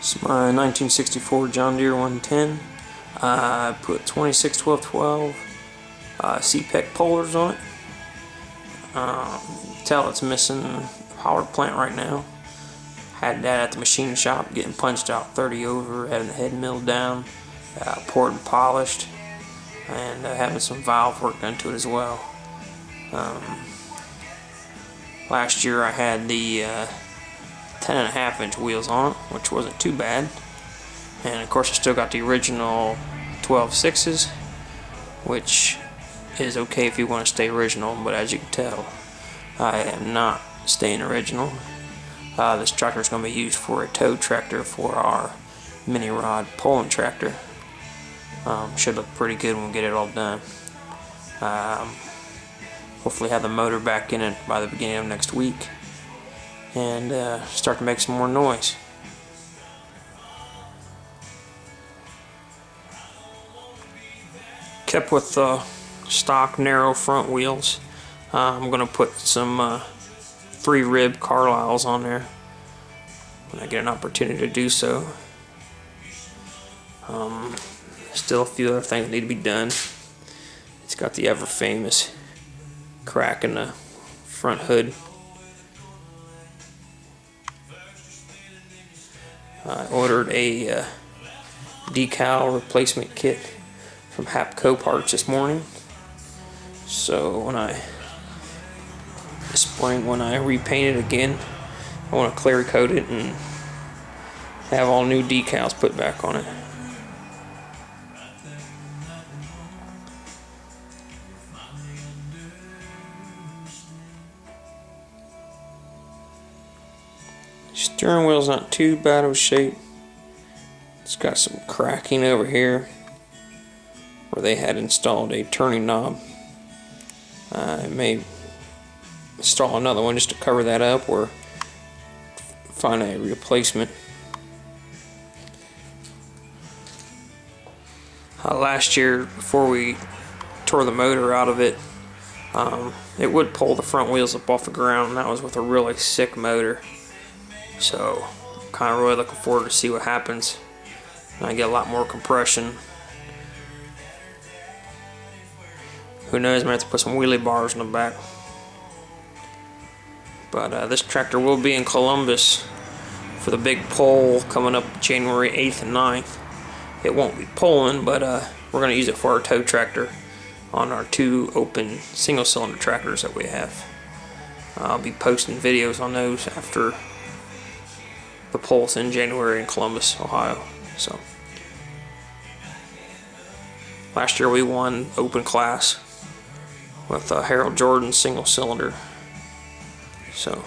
It's my 1964 John Deere 110. I put 261212 CPEC pullers on it. Tell it's missing a power plant right now. Had that at the machine shop, getting punched out 30 over, having the head milled down, poured and polished, and having some valve work done to it as well. Last year I had the 10.5-inch wheels on it, which wasn't too bad. And of course I still got the original 12.6s, which is okay if you want to stay original, but as you can tell, I am not staying original. This tractor is going to be used for a tow tractor for our mini rod pulling tractor. Should look pretty good when we get it all done. Hopefully have the motor back in it by the beginning of next week and start to make some more noise. Kept with stock narrow front wheels. I'm going to put some 3-rib Carlisles on there when I get an opportunity to do so. Still a few other things need to be done. It's got the ever famous crack in the front hood. I ordered a decal replacement kit from Hapco Parts this morning. So this spring when I repaint it again, I want to clear coat it and have all new decals put back on it. Steering wheel's not too bad of shape. It's got some cracking over here where they had installed a turning knob. I may install another one just to cover that up or find a replacement. Last year, before we tore the motor out of it, it would pull the front wheels up off the ground, and that was with a really sick motor. So, kind of really looking forward to see what happens. And I get a lot more compression. Who knows, I might have to put some wheelie bars in the back. But this tractor will be in Columbus for the big pull coming up January 8th and 9th. It won't be pulling, but we're going to use it for our tow tractor on our 2 open single-cylinder tractors that we have. I'll be posting videos on those after the pulse in January in Columbus, Ohio. So last year we won open class with a Harold Jordan single cylinder. So